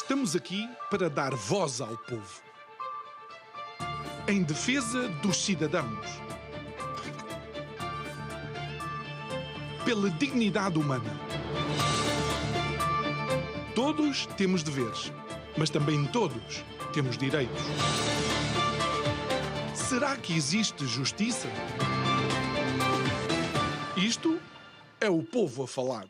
Estamos aqui para dar voz ao povo. Em defesa dos cidadãos. Pela dignidade humana. Todos temos deveres, mas também todos temos direitos. Será que existe justiça? Isto é o povo a falar.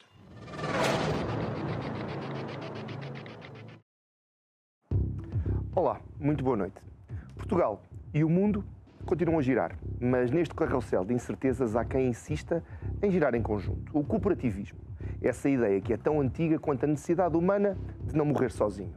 Olá, muito boa noite. Portugal e o mundo continuam a girar, mas neste carrossel de incertezas há quem insista em girar em conjunto. O cooperativismo, essa ideia que é tão antiga quanto a necessidade humana de não morrer sozinho.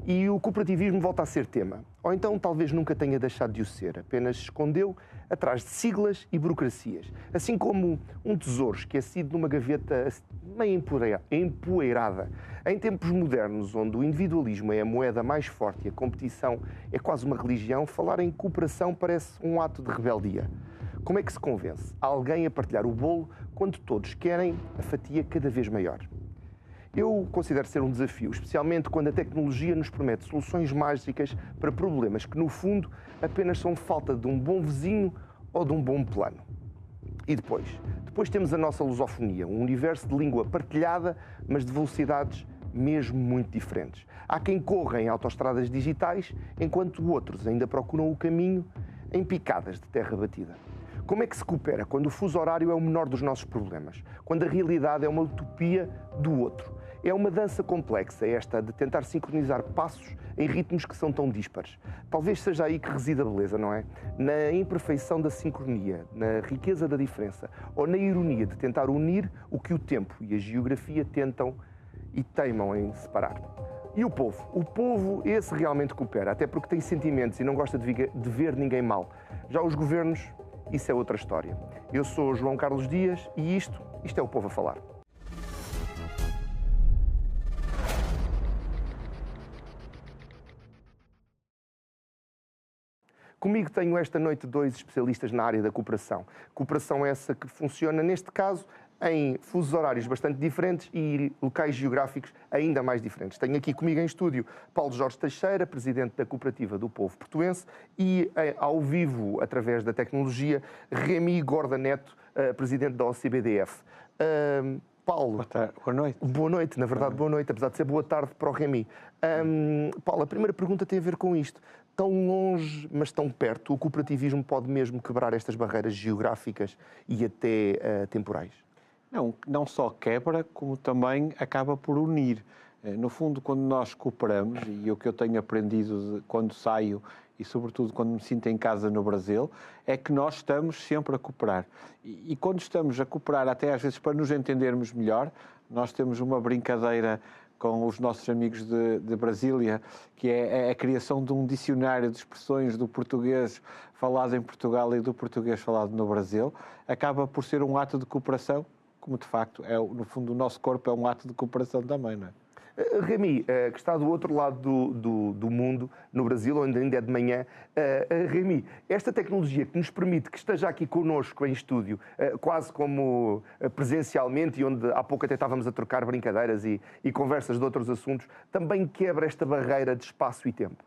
E o cooperativismo volta a ser tema, ou então talvez nunca tenha deixado de o ser, apenas se escondeu atrás de siglas e burocracias, assim como um tesouro esquecido numa gaveta meio empoeirada. Em tempos modernos, onde o individualismo é a moeda mais forte e a competição é quase uma religião, falar em cooperação parece um ato de rebeldia. Como é que se convence alguém a partilhar o bolo quando todos querem a fatia cada vez maior? Eu considero ser um desafio, especialmente quando a tecnologia nos promete soluções mágicas para problemas que, no fundo, apenas são falta de um bom vizinho ou de um bom plano. E depois? Depois temos a nossa lusofonia, um universo de língua partilhada, mas de velocidades mesmo muito diferentes. Há quem corra em autoestradas digitais, enquanto outros ainda procuram o caminho em picadas de terra batida. Como é que se coopera quando o fuso horário é o menor dos nossos problemas? Quando a realidade é uma utopia do outro? É uma dança complexa esta de tentar sincronizar passos em ritmos que são tão díspares. Talvez seja aí que reside a beleza, não é? Na imperfeição da sincronia, na riqueza da diferença, ou na ironia de tentar unir o que o tempo e a geografia tentam e teimam em separar. E o povo? O povo, esse realmente coopera, até porque tem sentimentos e não gosta de ver ninguém mal. Já os governos, isso é outra história. Eu sou João Carlos Dias e isto é o povo a falar. Comigo tenho esta noite dois especialistas na área da cooperação. Cooperação essa que funciona, neste caso, em fusos horários bastante diferentes e locais geográficos ainda mais diferentes. Tenho aqui comigo em estúdio Paulo Jorge Teixeira, presidente da Cooperativa do Povo Portuense, e ao vivo, através da tecnologia, Remy Gorda Neto, presidente da OCBDF. Paulo. Boa tarde. Boa noite. Boa noite, na verdade, boa noite, apesar de ser boa tarde para o Remy. Paulo, a primeira pergunta tem a ver com isto. Tão longe, mas tão perto, o cooperativismo pode mesmo quebrar estas barreiras geográficas e até temporais? Não só quebra, como também acaba por unir. No fundo, quando nós cooperamos, e o que eu tenho aprendido quando saio e sobretudo quando me sinto em casa no Brasil, é que nós estamos sempre a cooperar. E quando estamos a cooperar, até às vezes para nos entendermos melhor, nós temos uma brincadeira com os nossos amigos de Brasília, que é a criação de um dicionário de expressões do português falado em Portugal e do português falado no Brasil. Acaba por ser um ato de cooperação, como de facto, no fundo, o nosso corpo é um ato de cooperação também, não é? Remy, que está do outro lado do mundo, no Brasil, onde ainda é de manhã. Remy, esta tecnologia que nos permite que esteja aqui connosco em estúdio, quase como presencialmente, e onde há pouco até estávamos a trocar brincadeiras e conversas de outros assuntos, também quebra esta barreira de espaço e tempo?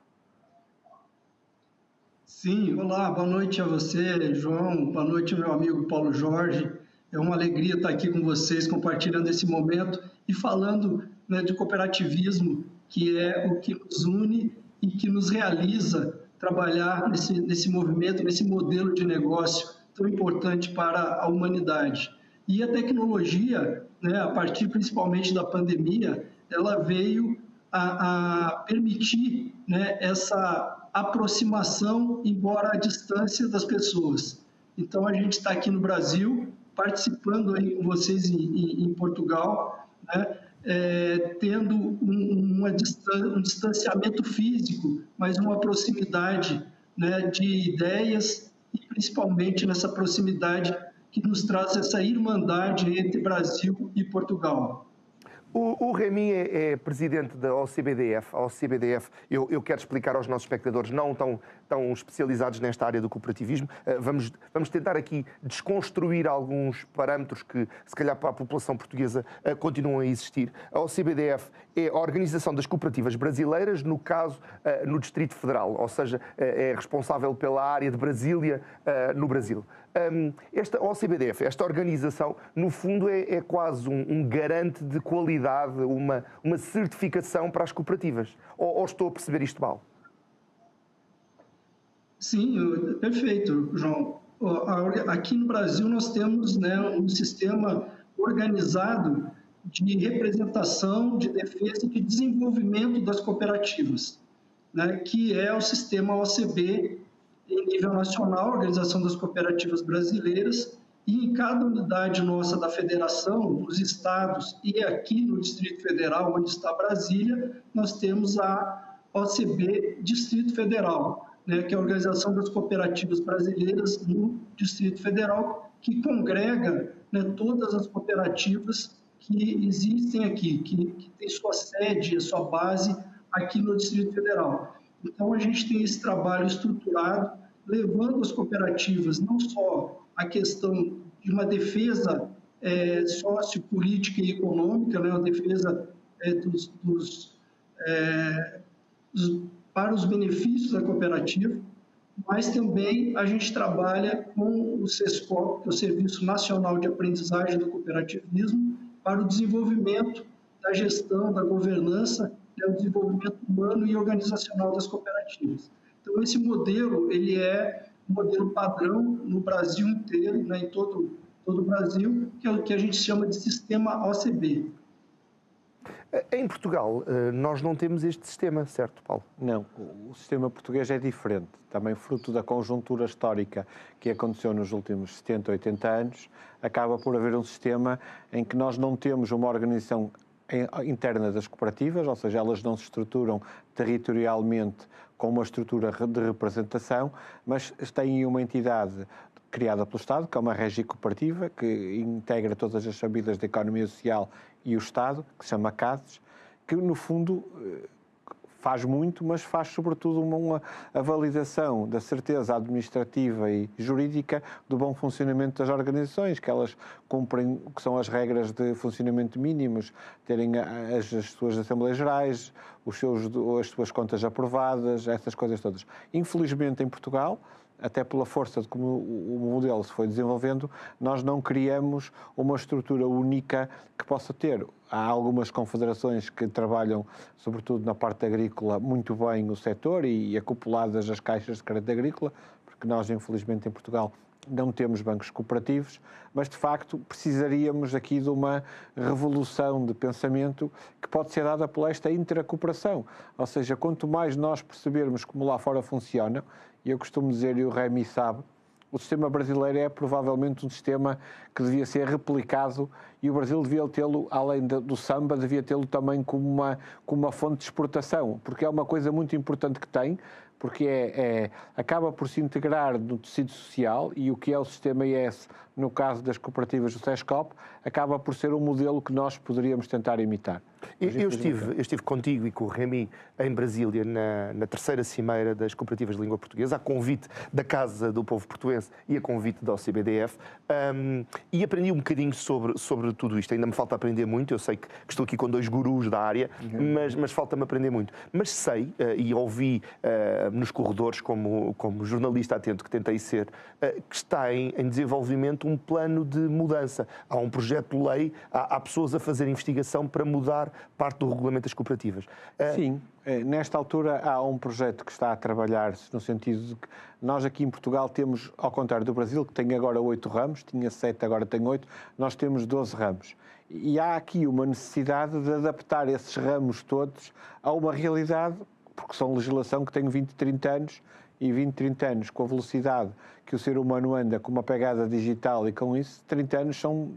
Sim, olá, boa noite a você, João, boa noite, meu amigo Paulo Jorge. É uma alegria estar aqui com vocês, compartilhando esse momento e falando, né, de cooperativismo, que é o que nos une e que nos realiza trabalhar nesse movimento, nesse modelo de negócio tão importante para a humanidade. E a tecnologia, né, a partir principalmente da pandemia, ela veio a permitir, né, essa aproximação, embora à distância das pessoas. Então, a gente está aqui no Brasil, participando aí com vocês em Portugal, né, tendo um distanciamento físico, mas uma proximidade, né, de ideias e principalmente nessa proximidade que nos traz essa irmandade entre Brasil e Portugal. O Rémy é presidente da OCBDF. A OCBDF, eu quero explicar aos nossos espectadores não tão especializados nesta área do cooperativismo. Vamos tentar aqui desconstruir alguns parâmetros que, se calhar, para a população portuguesa continuam a existir. A OCBDF é a Organização das Cooperativas Brasileiras, no caso, no Distrito Federal, ou seja, é responsável pela área de Brasília, no Brasil. Esta OCBDF, esta organização, no fundo, é quase um garante de qualidade, uma certificação para as cooperativas. Ou estou a perceber isto mal? Sim, perfeito, João. Aqui no Brasil nós temos, né, um sistema organizado de representação, de defesa e de desenvolvimento das cooperativas, né, que é o sistema OCB em nível nacional, Organização das Cooperativas Brasileiras, e em cada unidade nossa da federação, nos estados e aqui no Distrito Federal, onde está Brasília, nós temos a OCB Distrito Federal, né, que é a Organização das Cooperativas Brasileiras no Distrito Federal, que congrega, né, todas as cooperativas que existem aqui, que tem sua sede, sua base aqui no Distrito Federal. Então, a gente tem esse trabalho estruturado, levando as cooperativas não só a questão de uma defesa sociopolítica e econômica, né, uma defesa para os benefícios da cooperativa, mas também a gente trabalha com o SESCOP, que é o Serviço Nacional de Aprendizagem do Cooperativismo, para o desenvolvimento da gestão, da governança, o desenvolvimento humano e organizacional das cooperativas. Então, esse modelo, ele é um modelo padrão no Brasil inteiro, né, em todo o Brasil, que é o que a gente chama de sistema OCB. Em Portugal, nós não temos este sistema, certo, Paulo? Não, o sistema português é diferente, também fruto da conjuntura histórica que aconteceu nos últimos 70, 80 anos, acaba por haver um sistema em que nós não temos uma organização interna das cooperativas, ou seja, elas não se estruturam territorialmente com uma estrutura de representação, mas têm uma entidade criada pelo Estado, que é uma régia cooperativa, que integra todas as famílias da economia social e o Estado, que se chama CADES, que no fundo faz muito, mas faz sobretudo a validação da certeza administrativa e jurídica do bom funcionamento das organizações, que elas cumprem o que são as regras de funcionamento mínimos, terem as suas Assembleias Gerais, as suas contas aprovadas, essas coisas todas. Infelizmente, em Portugal, até pela força de como o modelo se foi desenvolvendo, nós não criamos uma estrutura única que possa ter. Há algumas confederações que trabalham, sobretudo na parte agrícola, muito bem o setor e acopladas às caixas de crédito agrícola, porque nós, infelizmente, em Portugal não temos bancos cooperativos, mas, de facto, precisaríamos aqui de uma revolução de pensamento que pode ser dada por esta intercooperação. Ou seja, quanto mais nós percebermos como lá fora funciona, e eu costumo dizer, e o Rémy sabe, o sistema brasileiro é provavelmente um sistema que devia ser replicado e o Brasil devia tê-lo, além do samba, devia tê-lo também como uma fonte de exportação, porque é uma coisa muito importante que tem, porque acaba por se integrar no tecido social e o que é o sistema IS, no caso das cooperativas do SESCOP, acaba por ser um modelo que nós poderíamos tentar imitar. Eu estive contigo e com o Rémy em Brasília na terceira cimeira das cooperativas de língua portuguesa, a convite da Casa do Povo Portuense e a convite da OCBDF, e aprendi um bocadinho sobre tudo isto. Ainda me falta aprender muito, eu sei que estou aqui com dois gurus da área, mas falta-me aprender muito. Mas sei, e ouvi nos corredores, como jornalista atento que tentei ser, que está em desenvolvimento um plano de mudança. Há um projeto de lei, há pessoas a fazer investigação para mudar parte do regulamento das cooperativas. Sim, nesta altura há um projeto que está a trabalhar-se no sentido de que nós aqui em Portugal temos, ao contrário do Brasil, que tem agora 8 ramos, tinha 7, agora tem 8, nós temos 12 ramos. E há aqui uma necessidade de adaptar esses ramos todos a uma realidade, porque são legislação que tem 20, 30 anos, e 20, 30 anos, com a velocidade que o ser humano anda, com uma pegada digital e com isso, 30 anos são,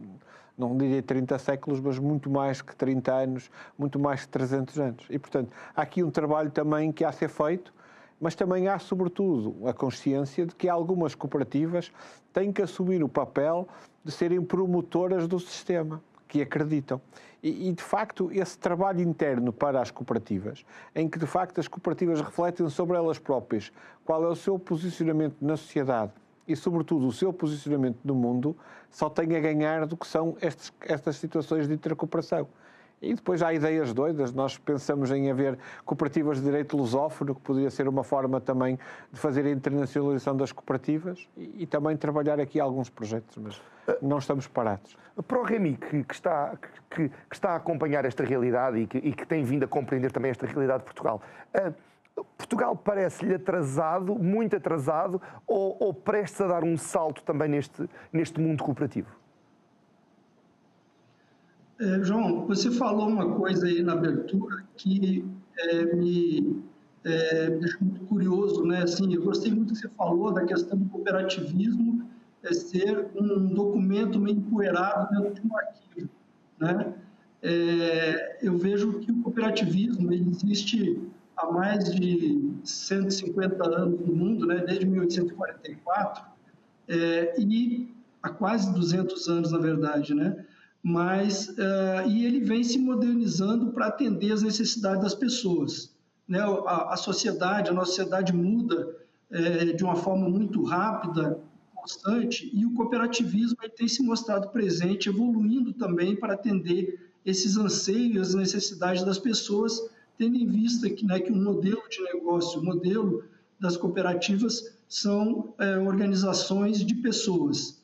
não diria 30 séculos, mas muito mais que 30 anos, muito mais que 300 anos. E, portanto, há aqui um trabalho também que há a ser feito, mas também há, sobretudo, a consciência de que algumas cooperativas têm que assumir o papel de serem promotoras do sistema, que acreditam. E, de facto, esse trabalho interno para as cooperativas, em que, de facto, as cooperativas refletem sobre elas próprias qual é o seu posicionamento na sociedade e, sobretudo, o seu posicionamento no mundo, só tem a ganhar do que são estas situações de intercooperação. E depois há ideias doidas, nós pensamos em haver cooperativas de direito lusófono, que poderia ser uma forma também de fazer a internacionalização das cooperativas e também trabalhar aqui alguns projetos, mas não estamos parados. Para o Remy, que está a acompanhar esta realidade e que tem vindo a compreender também esta realidade de Portugal, Portugal parece-lhe atrasado, muito atrasado, ou prestes a dar um salto também neste mundo cooperativo? João, você falou uma coisa aí na abertura que me deixou muito curioso, né? Assim, eu gostei muito que você falou da questão do cooperativismo ser um documento meio empoeirado dentro de um arquivo, né? Eu vejo que o cooperativismo ele existe há mais de 150 anos no mundo, né? Desde 1844, e há quase 200 anos, na verdade, né? Mas e ele vem se modernizando para atender às necessidades das pessoas, né? A sociedade, a nossa sociedade muda de uma forma muito rápida, constante, e o cooperativismo ele tem se mostrado presente, evoluindo também para atender esses anseios, as necessidades das pessoas, tendo em vista que, né, que o modelo de negócio, o modelo das cooperativas são organizações de pessoas.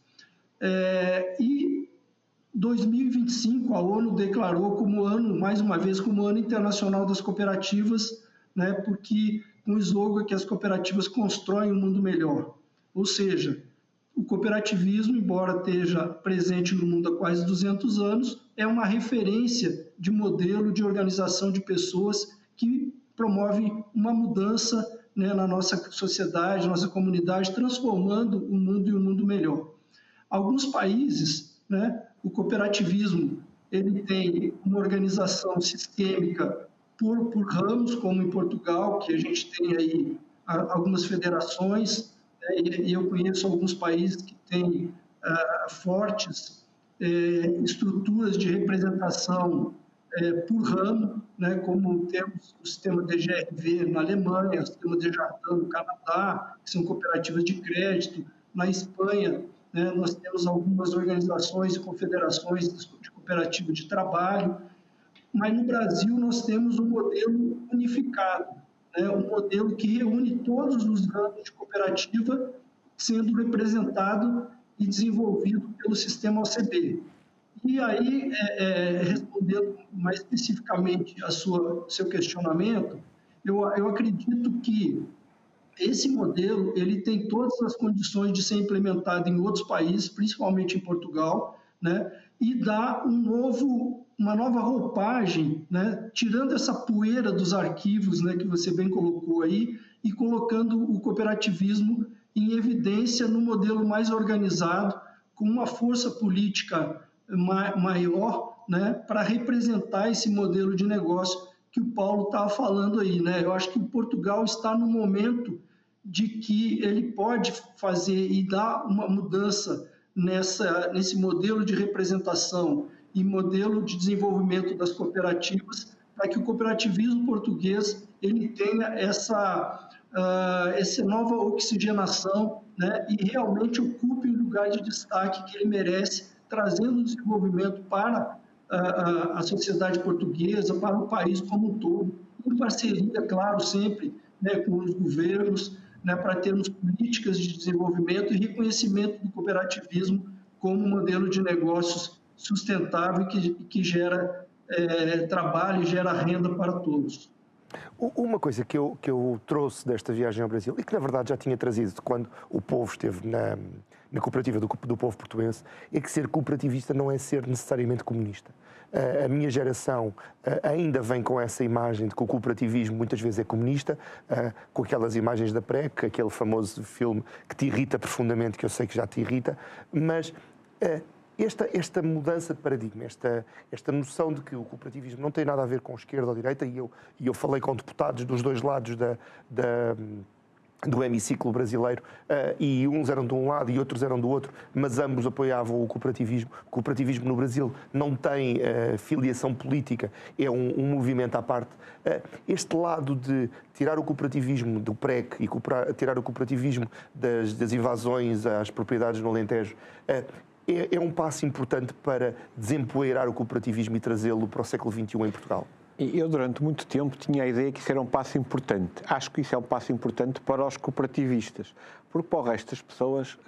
E 2025, a ONU declarou como ano, mais uma vez, como Ano Internacional das Cooperativas, né, porque com o slogan que as cooperativas constroem um mundo melhor. Ou seja, o cooperativismo, embora esteja presente no mundo há quase 200 anos, é uma referência de modelo de organização de pessoas que promove uma mudança, né, na nossa sociedade, nossa comunidade, transformando o mundo em um mundo melhor. Alguns países, né, o cooperativismo ele tem uma organização sistêmica por ramos, como em Portugal, que a gente tem aí algumas federações, né, e eu conheço alguns países que têm fortes estruturas de representação por ramo, né, como temos o sistema DGRV na Alemanha, o sistema Desjardins no Canadá, que são cooperativas de crédito. Na Espanha, né, nós temos algumas organizações e confederações de cooperativa de trabalho, mas no Brasil nós temos um modelo unificado, né, um modelo que reúne todos os ramos de cooperativa sendo representado e desenvolvido pelo sistema OCB. E aí, respondendo mais especificamente ao seu questionamento, eu acredito que esse modelo ele tem todas as condições de ser implementado em outros países, principalmente em Portugal, né? E dá uma nova roupagem, né? Tirando essa poeira dos arquivos, né, que você bem colocou aí, e colocando o cooperativismo em evidência no modelo mais organizado, com uma força política maior, né, para representar esse modelo de negócio que o Paulo estava falando aí, né? Eu acho que Portugal está no momento de que ele pode fazer e dar uma mudança nesse modelo de representação e modelo de desenvolvimento das cooperativas, para que o cooperativismo português ele tenha essa nova oxigenação, né, e realmente ocupe o lugar de destaque que ele merece, trazendo desenvolvimento para a sociedade portuguesa, para o país como um todo, em parceria, claro, sempre, né, com os governos, né, para termos políticas de desenvolvimento e reconhecimento do cooperativismo como modelo de negócios sustentável que gera trabalho e gera renda para todos. Uma coisa que eu trouxe desta viagem ao Brasil, e que na verdade já tinha trazido de quando o povo esteve na cooperativa do povo portuense, é que ser cooperativista não é ser necessariamente comunista. A minha geração ainda vem com essa imagem de que o cooperativismo muitas vezes é comunista, com aquelas imagens da PREC, aquele famoso filme que te irrita profundamente, que eu sei que já te irrita, mas esta mudança de paradigma, esta noção de que o cooperativismo não tem nada a ver com esquerda ou direita, e eu falei com deputados dos dois lados do hemiciclo brasileiro, e uns eram de um lado e outros eram do outro, mas ambos apoiavam o cooperativismo. O cooperativismo no Brasil não tem filiação política, é um movimento à parte. Este lado de tirar o cooperativismo do PREC e tirar o cooperativismo das invasões às propriedades no Alentejo, é um passo importante para desempoeirar o cooperativismo e trazê-lo para o século XXI em Portugal. Eu, durante muito tempo, tinha a ideia que isso era um passo importante. Acho que isso é um passo importante para os cooperativistas, porque para o resto das pessoas,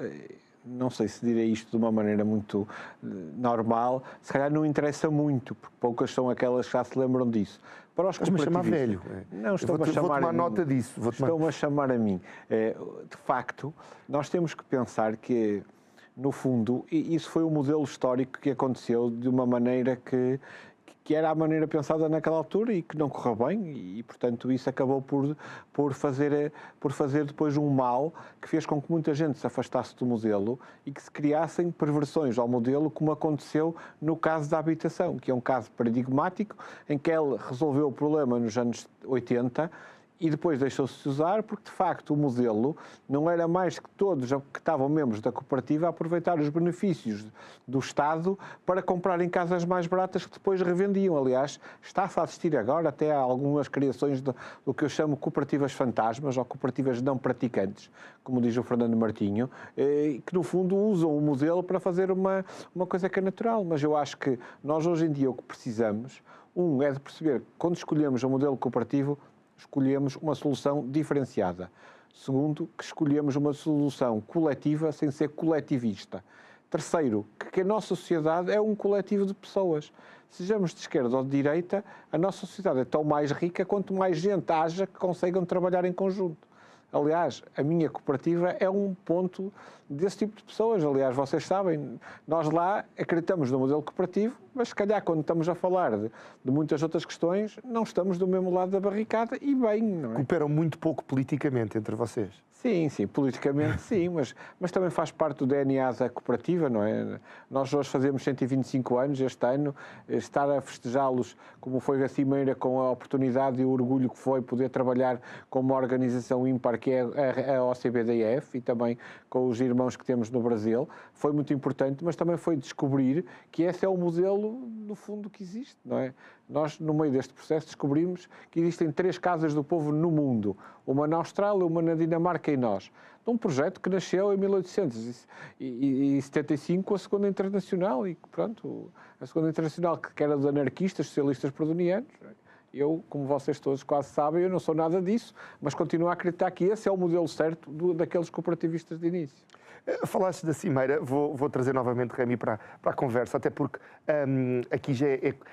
não sei se direi isto de uma maneira muito normal, se calhar não interessa muito, porque poucas são aquelas que já se lembram disso. Para os Estás-me a chamar velho. Não, estou-me a chamar vou tomar nota disso. Estão-me a chamar a mim. De facto, nós temos que pensar que, no fundo, isso foi um modelo histórico que aconteceu de uma maneira que era a maneira pensada naquela altura e que não correu bem e portanto, isso acabou por fazer depois um mal que fez com que muita gente se afastasse do modelo e que se criassem perversões ao modelo, como aconteceu no caso da habitação, que é um caso paradigmático, em que ele resolveu o problema nos anos 80 e depois deixou-se de usar porque, de facto, o modelo não era mais que todos que estavam membros da cooperativa a aproveitar os benefícios do Estado para comprarem casas mais baratas que depois revendiam. Aliás, está-se a assistir agora até a algumas criações do que eu chamo cooperativas fantasmas ou cooperativas não praticantes, como diz o Fernando Martinho, que, no fundo, usam o modelo para fazer uma coisa que é natural. Mas eu acho que nós, hoje em dia, o que precisamos, é de perceber que, quando escolhemos o modelo cooperativo, escolhemos uma solução diferenciada. Segundo, que escolhemos uma solução coletiva sem ser coletivista. Terceiro, que a nossa sociedade é um coletivo de pessoas. Sejamos de esquerda ou de direita, a nossa sociedade é tão mais rica quanto mais gente haja que consigam trabalhar em conjunto. Aliás, a minha cooperativa é um ponto desse tipo de pessoas. Aliás, vocês sabem, nós lá acreditamos no modelo cooperativo, mas se calhar quando estamos a falar de muitas outras questões, não estamos do mesmo lado da barricada e bem, não é? Cooperam muito pouco politicamente entre vocês. Sim, politicamente sim, mas também faz parte do DNA da cooperativa, não é? Nós hoje fazemos 125 anos este ano, estar a festejá-los como foi a Cimeira, com a oportunidade e o orgulho que foi poder trabalhar com uma organização ímpar que é a OCBDF e também com os irmãos que temos no Brasil, foi muito importante, mas também foi descobrir que esse é o modelo, no fundo, que existe, não é? Nós, no meio deste processo, descobrimos que existem 3 casas do povo no mundo, uma na Austrália, uma na Dinamarca e nós. De um projeto que nasceu em 1875 com a Segunda Internacional e, pronto, a Segunda Internacional que era dos anarquistas, socialistas prodonianos. Eu, como vocês todos quase sabem, eu não sou nada disso, mas continuo a acreditar que esse é o modelo certo daqueles cooperativistas de início. Falaste da Cimeira, vou trazer novamente Remy para a conversa, até porque aqui já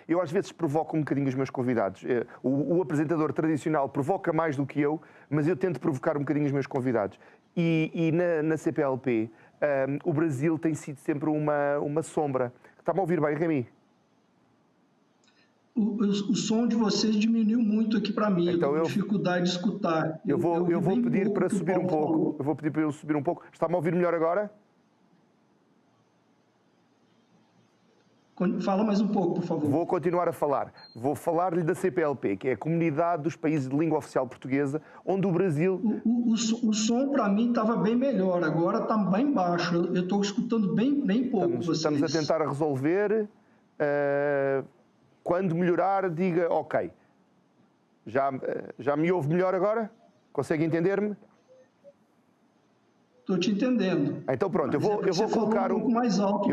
eu às vezes provoco um bocadinho os meus convidados. O apresentador tradicional provoca mais do que eu, mas eu tento provocar um bocadinho os meus convidados. E na CPLP, o Brasil tem sido sempre uma sombra. Está-me a ouvir bem, Remy? O som de vocês diminuiu muito aqui para mim, então, eu tenho dificuldade de escutar. Eu vou pedir para subir um pouco. Eu vou pedir para ele subir um pouco. Está-me a ouvir melhor agora? Fala mais um pouco, por favor. Vou continuar a falar. Vou falar-lhe da CPLP, que é a Comunidade dos Países de Língua Oficial Portuguesa, onde o Brasil... O som, para mim, estava bem melhor. Agora está bem baixo. Eu estou escutando bem pouco vocês. Estamos a tentar resolver... Quando melhorar, diga ok. Já me ouve melhor agora? Consegue entender-me? Estou te entendendo. Então pronto, eu vou colocar um pouco mais alto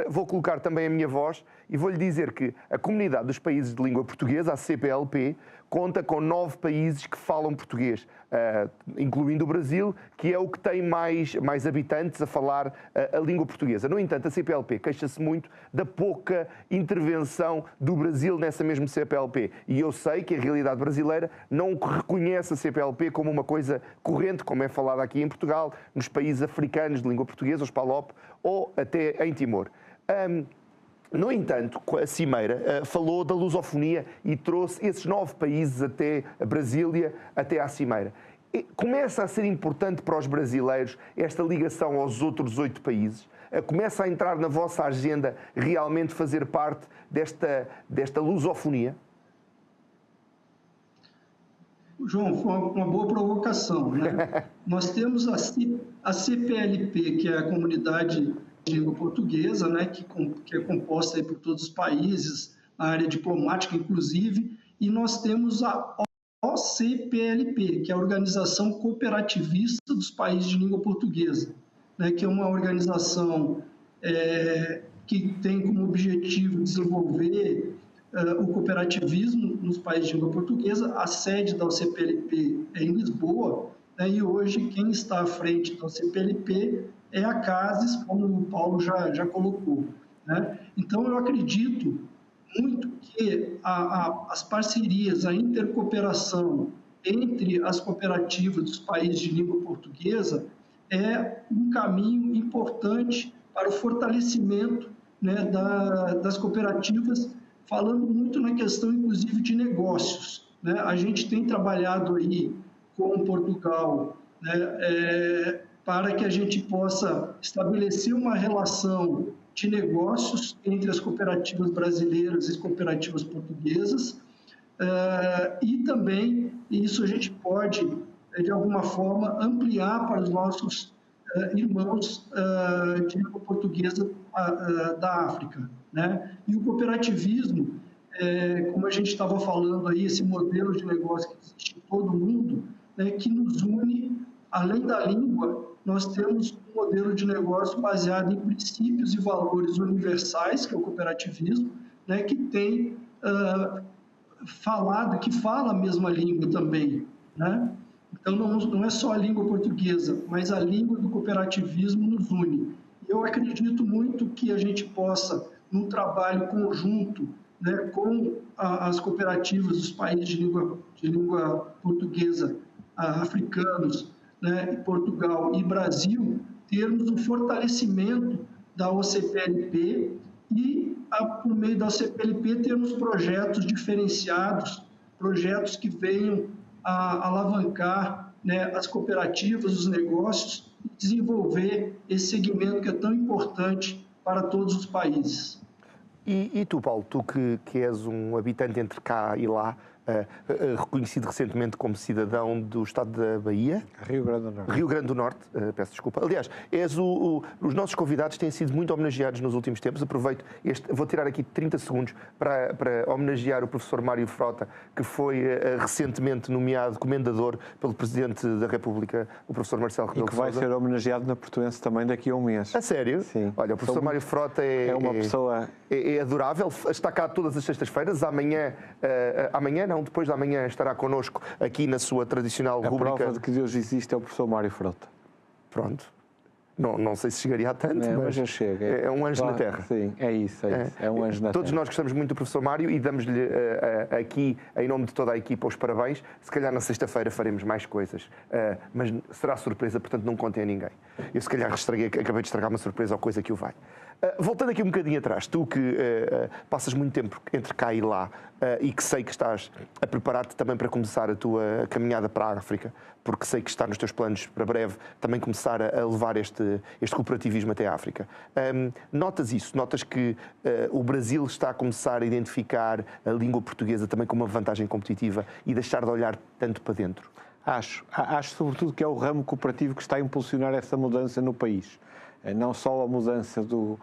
vou colocar também a minha voz e vou-lhe dizer que a Comunidade dos Países de Língua Portuguesa, a CPLP, conta com 9 países que falam português, incluindo o Brasil, que é o que tem mais habitantes a falar a língua portuguesa. No entanto, a CPLP queixa-se muito da pouca intervenção do Brasil nessa mesma CPLP. E eu sei que a realidade brasileira não reconhece a CPLP como uma coisa corrente, como é falado aqui em Portugal, nos países africanos de língua portuguesa, os PALOP, ou até em Timor. No entanto, a Cimeira falou da lusofonia e trouxe esses 9 países até a Brasília, até à Cimeira. Começa a ser importante para os brasileiros esta ligação aos outros 8 países? Começa a entrar na vossa agenda realmente fazer parte desta lusofonia? João, foi uma boa provocação, né? Nós temos a CPLP, que é a Comunidade de Língua Portuguesa, né? que é composta aí por todos os países, a área diplomática, inclusive, e nós temos a OCPLP, que é a Organização Cooperativista dos Países de Língua Portuguesa, né? Que é uma organização que tem como objetivo desenvolver o cooperativismo nos países de língua portuguesa. A sede da OCPLP é em Lisboa, né, e hoje quem está à frente da OCPLP é a CASES, como o Paulo já colocou, né? Então, eu acredito muito que as parcerias, a intercooperação entre as cooperativas dos países de língua portuguesa é um caminho importante para o fortalecimento, né, das cooperativas, falando muito na questão, inclusive, de negócios, né? A gente tem trabalhado aí com Portugal, né, para que a gente possa estabelecer uma relação de negócios entre as cooperativas brasileiras e as cooperativas portuguesas, e também isso a gente pode, de alguma forma, ampliar para os nossos irmãos de língua portuguesa da África, né? E o cooperativismo, como a gente estava falando aí, esse modelo de negócio que existe em todo o mundo, né, que nos une, além da língua, nós temos um modelo de negócio baseado em princípios e valores universais, que é o cooperativismo, né, que tem que fala a mesma língua também, né? Então, não é só a língua portuguesa, mas a língua do cooperativismo nos une. Eu acredito muito que a gente possa, num trabalho conjunto, né, com as cooperativas dos países de língua portuguesa, africanos, né, Portugal e Brasil, termos um fortalecimento da OCPLP e, por meio da OCPLP, termos projetos diferenciados, projetos que venham a alavancar, né, as cooperativas, os negócios, e desenvolver esse segmento que é tão importante para todos os países. E tu, Paulo, tu que és um habitante entre cá e lá, reconhecido recentemente como cidadão do estado da Bahia. Rio Grande do Norte. Rio Grande do Norte, peço desculpa. Aliás, os nossos convidados têm sido muito homenageados nos últimos tempos. Aproveito vou tirar aqui 30 segundos para homenagear o professor Mário Frota, que foi recentemente nomeado comendador pelo Presidente da República, o professor Marcelo Rebelo de Sousa. E que vai ser homenageado na Portuense também daqui a um mês. A sério? Sim. Olha, o professor Mário Frota é uma pessoa... É adorável, está cá todas as sextas-feiras. Amanhã não, depois de amanhã estará connosco aqui na sua tradicional rúbrica. A prova de que Deus existe é o professor Mário Frota. Pronto. Não sei se chegaria a tanto, mas já chega. É um anjo na Terra. Sim, é isso. É um anjo na Terra. Todos nós gostamos muito do professor Mário e damos-lhe aqui, em nome de toda a equipa, os parabéns. Se calhar na sexta-feira faremos mais coisas, mas será surpresa, portanto não contem a ninguém. Eu se calhar acabei de estragar uma surpresa ou coisa que o vai. Voltando aqui um bocadinho atrás, tu que passas muito tempo entre cá e lá e que sei que estás a preparar-te também para começar a tua caminhada para a África, porque sei que está nos teus planos para breve também começar a levar este cooperativismo até a África. Notas isso? Notas que o Brasil está a começar a identificar a língua portuguesa também como uma vantagem competitiva e deixar de olhar tanto para dentro? Acho sobretudo que é o ramo cooperativo que está a impulsionar essa mudança no país. Não só a mudança do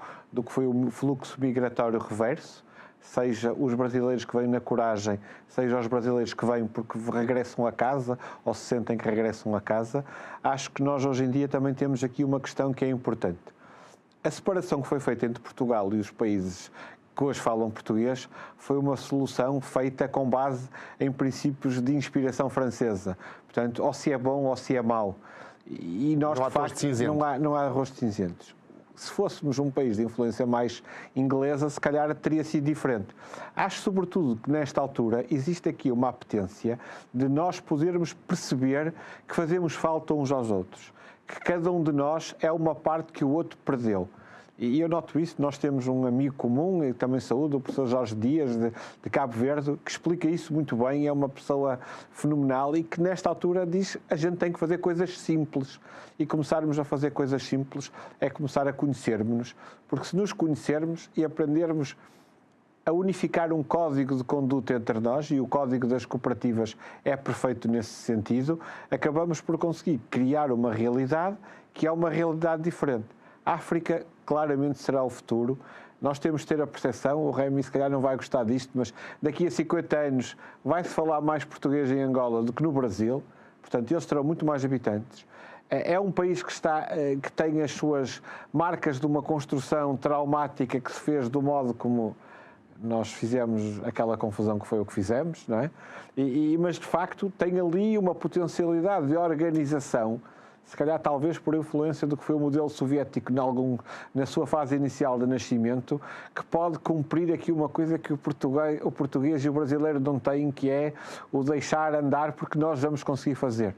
que foi o fluxo migratório reverso, seja os brasileiros que vêm na coragem, seja os brasileiros que vêm porque regressam a casa ou se sentem que regressam a casa. Acho que nós hoje em dia também temos aqui uma questão que é importante. A separação que foi feita entre Portugal e os países que hoje falam português foi uma solução feita com base em princípios de inspiração francesa. Portanto, ou se é bom ou se é mau. E nós, de facto, não há arroz de cinzentos. Se fôssemos um país de influência mais inglesa, se calhar teria sido diferente. Acho, sobretudo, que nesta altura existe aqui uma apetência de nós podermos perceber que fazemos falta uns aos outros, que cada um de nós é uma parte que o outro perdeu. E eu noto isso, nós temos um amigo comum, e também saúdo, o professor Jorge Dias, de Cabo Verde, que explica isso muito bem, é uma pessoa fenomenal e que nesta altura diz que a gente tem que fazer coisas simples. E começarmos a fazer coisas simples é começar a conhecermos-nos, porque se nos conhecermos e aprendermos a unificar um código de conduta entre nós, e o código das cooperativas é perfeito nesse sentido, acabamos por conseguir criar uma realidade que é uma realidade diferente. A África claramente será o futuro. Nós temos de ter a percepção, o Rémi se calhar não vai gostar disto, mas daqui a 50 anos vai-se falar mais português em Angola do que no Brasil, portanto eles terão muito mais habitantes. É um país que tem as suas marcas de uma construção traumática que se fez do modo como nós fizemos aquela confusão que foi o que fizemos, não é? Mas de facto tem ali uma potencialidade de organização, se calhar talvez por influência do que foi o modelo soviético na sua fase inicial de nascimento, que pode cumprir aqui uma coisa que o português e o brasileiro não têm, que é o deixar andar, porque nós vamos conseguir fazer.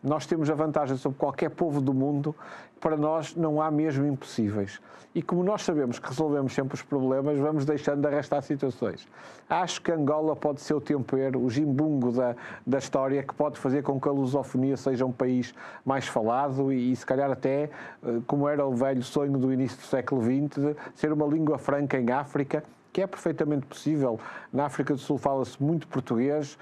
Nós temos a vantagem sobre qualquer povo do mundo, para nós não há mesmo impossíveis. E como nós sabemos que resolvemos sempre os problemas, vamos deixando de arrastar situações. Acho que Angola pode ser o tempero, o gimbungo da história, que pode fazer com que a lusofonia seja um país mais falado e se calhar até, como era o velho sonho do início do século XX, de ser uma língua franca em África, que é perfeitamente possível. Na África do Sul fala-se muito português,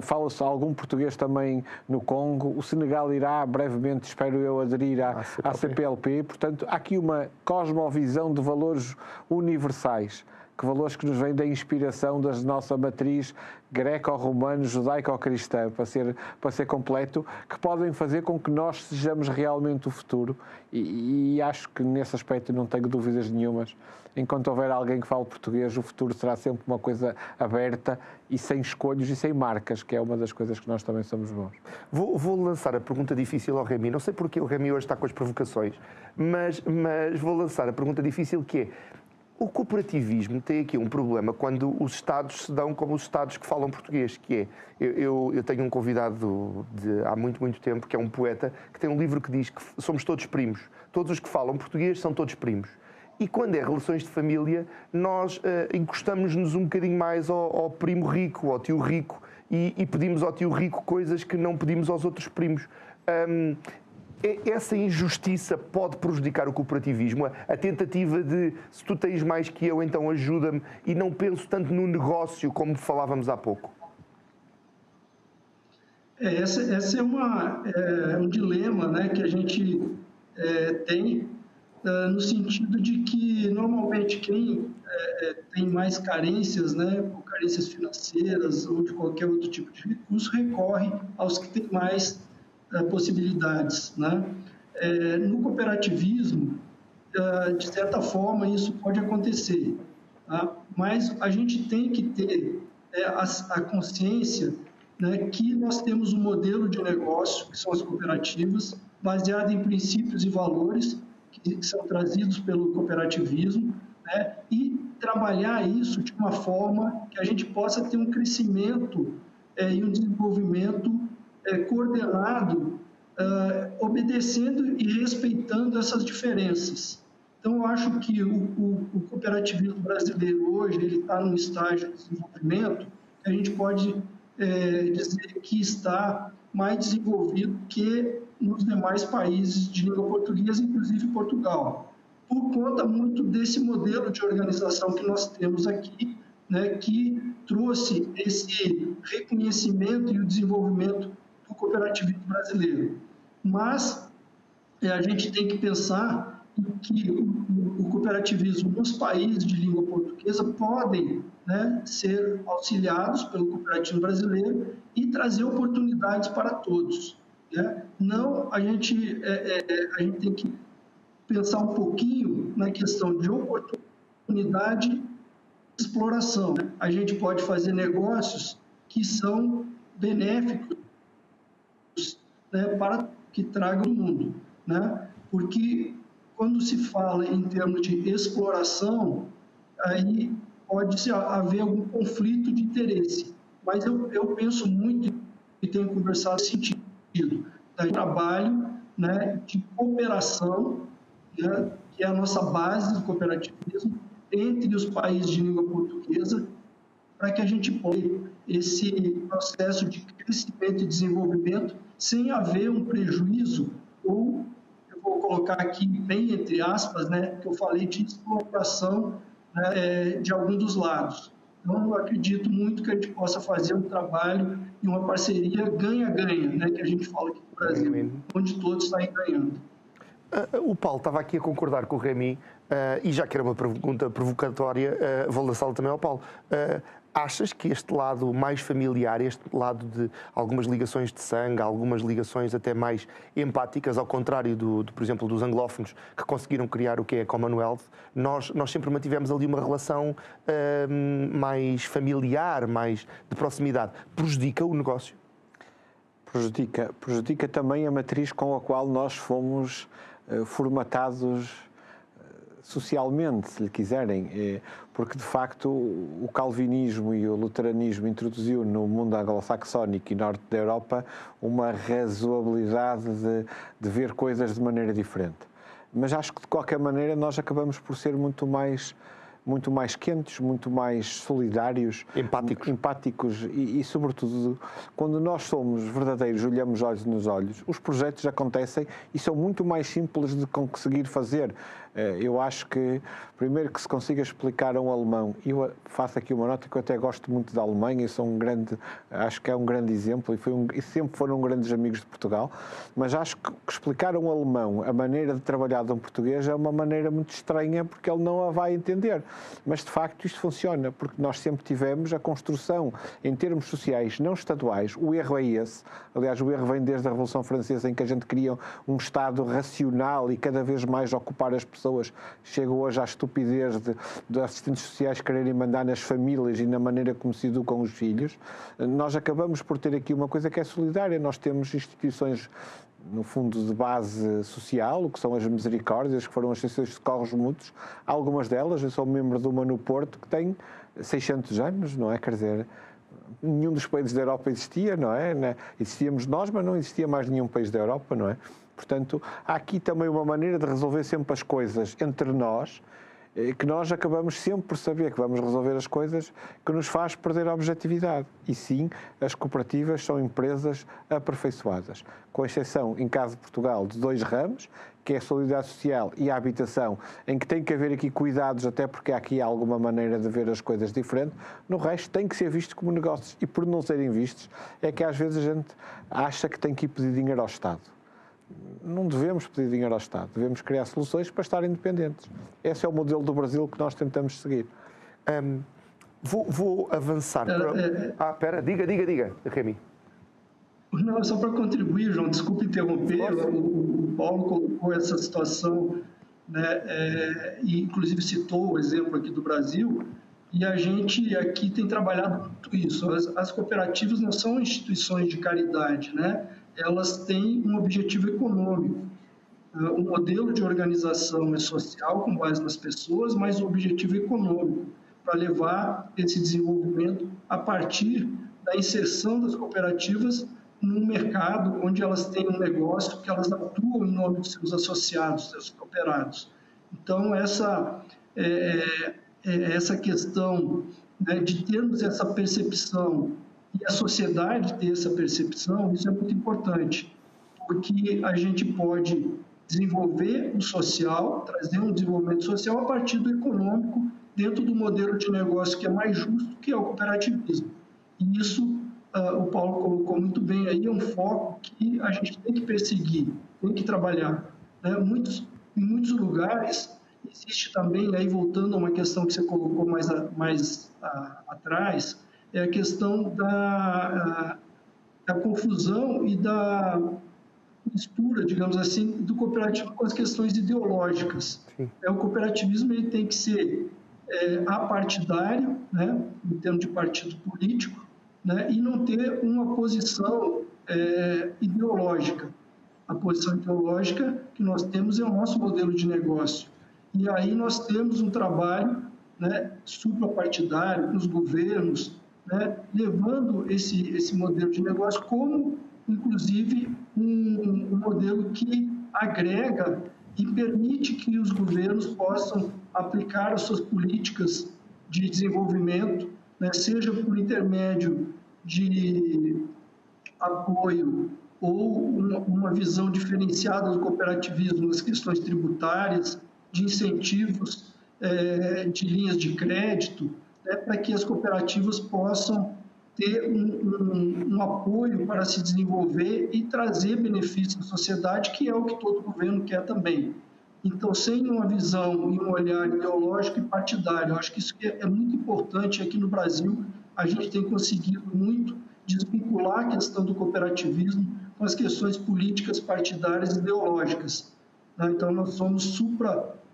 fala-se algum português também no Congo. O Senegal irá brevemente, espero eu, aderir à CPLP. Portanto, há aqui uma cosmovisão de valores universais, que valores que nos vêm da inspiração da nossa matriz greco-romano, judaico-cristã, para ser completo, que podem fazer com que nós sejamos realmente o futuro. E acho que nesse aspecto não tenho dúvidas nenhumas. Enquanto houver alguém que fale português, o futuro será sempre uma coisa aberta e sem escolhos e sem marcas, que é uma das coisas que nós também somos bons. Vou lançar a pergunta difícil ao Rémi. Não sei porque o Rémi hoje está com as provocações, mas vou lançar a pergunta difícil, que é: o cooperativismo tem aqui um problema quando os Estados se dão como os Estados que falam português, que é... Eu tenho um convidado há muito, muito tempo, que é um poeta, que tem um livro que diz que somos todos primos. Todos os que falam português são todos primos. E quando é relações de família, nós encostamos-nos um bocadinho mais ao primo rico, ao tio rico, e pedimos ao tio rico coisas que não pedimos aos outros primos. Essa injustiça pode prejudicar o cooperativismo, a tentativa de, se tu tens mais que eu, então ajuda-me, e não penso tanto no negócio como falávamos há pouco. Esse é um dilema, né, que a gente tem, no sentido de que, normalmente, quem tem mais carências, né, ou carências financeiras ou de qualquer outro tipo de recurso, recorre aos que têm mais possibilidades, né? No cooperativismo, de certa forma, isso pode acontecer, tá? Mas a gente tem que ter a consciência, né, que nós temos um modelo de negócio, que são as cooperativas, baseado em princípios e valores que são trazidos pelo cooperativismo, né, e trabalhar isso de uma forma que a gente possa ter um crescimento e um desenvolvimento coordenado, obedecendo e respeitando essas diferenças. Então, eu acho que o cooperativismo brasileiro hoje ele está num estágio de desenvolvimento que a gente pode dizer que está mais desenvolvido que nos demais países de língua portuguesa, inclusive Portugal, por conta muito desse modelo de organização que nós temos aqui, né, que trouxe esse reconhecimento e o desenvolvimento do cooperativismo brasileiro. Mas a gente tem que pensar que o cooperativismo nos países de língua portuguesa podem, né, ser auxiliados pelo cooperativismo brasileiro e trazer oportunidades para todos, né? Não, a gente tem que pensar um pouquinho na questão de oportunidade e exploração. A gente pode fazer negócios que são benéficos, né, para que tragam o mundo, né? Porque quando se fala em termos de exploração, aí pode haver algum conflito de interesse. Mas eu penso muito e tenho conversado nesse sentido, de trabalho, né, de cooperação, né, que é a nossa base do cooperativismo, entre os países de língua portuguesa, para que a gente possa esse processo de crescimento e desenvolvimento sem haver um prejuízo, ou, eu vou colocar aqui bem entre aspas, né, que eu falei de exploração, né, de algum dos lados. Então, eu acredito muito que a gente possa fazer um trabalho e uma parceria ganha-ganha, né, que a gente fala aqui no Brasil, onde todos saem ganhando. O Paulo estava aqui a concordar com o Remy, e já que era uma pergunta provocatória, vou lançá-la também ao Paulo. Achas que este lado mais familiar, este lado de algumas ligações de sangue, algumas ligações até mais empáticas, ao contrário, por exemplo, dos anglófonos que conseguiram criar o que é a Commonwealth, nós sempre mantivemos ali uma relação mais familiar, mais de proximidade. Prejudica o negócio? Prejudica também a matriz com a qual nós fomos formatados socialmente, se lhe quiserem, porque de facto o calvinismo e o luteranismo introduziu no mundo anglo-saxónico e norte da Europa uma razoabilidade de ver coisas de maneira diferente. Mas acho que de qualquer maneira nós acabamos por ser muito mais quentes, muito mais solidários, empáticos e sobretudo, quando nós somos verdadeiros, olhamos olhos nos olhos, os projetos acontecem e são muito mais simples de conseguir fazer. Eu acho que, primeiro, que se consiga explicar a um alemão, e eu faço aqui uma nota que eu até gosto muito da Alemanha, acho que é um grande exemplo e sempre foram grandes amigos de Portugal, mas acho que explicar a um alemão a maneira de trabalhar de um português é uma maneira muito estranha, porque ele não a vai entender. Mas, de facto, isto funciona, porque nós sempre tivemos a construção, em termos sociais, não estaduais. O erro é esse. Aliás, o erro vem desde a Revolução Francesa, em que a gente cria um Estado racional e cada vez mais ocupar as pessoas. Chega hoje à estupidez de assistentes sociais quererem mandar nas famílias e na maneira como se educam os filhos. Nós acabamos por ter aqui uma coisa que é solidária. Nós temos instituições, no fundo, de base social, o que são as misericórdias, que foram as associações de socorros mútuos. Algumas delas, eu sou membro de uma no Porto, que tem 600 anos, não é? Quer dizer, nenhum dos países da Europa existia, não é? Existíamos nós, mas não existia mais nenhum país da Europa, não é? Portanto, há aqui também uma maneira de resolver sempre as coisas entre nós, que nós acabamos sempre por saber que vamos resolver as coisas, que nos faz perder a objetividade. E sim, as cooperativas são empresas aperfeiçoadas, com exceção, em caso de Portugal, de 2 ramos, que é a solidariedade social e a habitação, em que tem que haver aqui cuidados, até porque há aqui alguma maneira de ver as coisas diferente. No resto, tem que ser visto como negócios. E por não serem vistos, é que às vezes a gente acha que tem que ir pedir dinheiro ao Estado. Não devemos pedir dinheiro ao Estado, devemos criar soluções para estar independentes. Esse é o modelo do Brasil que nós tentamos seguir. Vou avançar. Diga, Remy. Não, só para contribuir, João, desculpe interromper, o Paulo colocou essa situação, né, e inclusive citou o exemplo aqui do Brasil, e a gente aqui tem trabalhado muito isso. As cooperativas não são instituições de caridade, né? Elas têm um objetivo econômico. O modelo de organização é social, com base nas pessoas, mas o objetivo é econômico, para levar esse desenvolvimento a partir da inserção das cooperativas no mercado, onde elas têm um negócio, que elas atuam em nome dos seus associados, seus cooperados. Então, essa questão, né, de termos essa percepção e a sociedade ter essa percepção, isso é muito importante, porque a gente pode desenvolver o social, trazer um desenvolvimento social a partir do econômico, dentro do modelo de negócio que é mais justo, que é o cooperativismo. E isso, o Paulo colocou muito bem aí, é um foco que a gente tem que perseguir, tem que trabalhar. Né? Em muitos lugares, existe também, aí voltando a uma questão que você colocou mais atrás, é a questão da confusão e da mistura, digamos assim, do cooperativo com as questões ideológicas. O cooperativismo ele tem que ser apartidário, né, em termos de partido político, né, e não ter uma posição ideológica. A posição ideológica que nós temos é o nosso modelo de negócio. E aí nós temos um trabalho, né, suprapartidário nos governos, né, levando esse modelo de negócio como, inclusive, um modelo que agrega e permite que os governos possam aplicar as suas políticas de desenvolvimento, né, seja por intermédio de apoio ou uma visão diferenciada do cooperativismo nas questões tributárias, de incentivos, de linhas de crédito, né, para que as cooperativas possam ter um apoio para se desenvolver e trazer benefícios à sociedade, que é o que todo governo quer também. Então, sem uma visão e um olhar ideológico e partidário, eu acho que isso é muito importante aqui no Brasil. A gente tem conseguido muito desvincular a questão do cooperativismo com as questões políticas, partidárias e ideológicas. Então, nós somos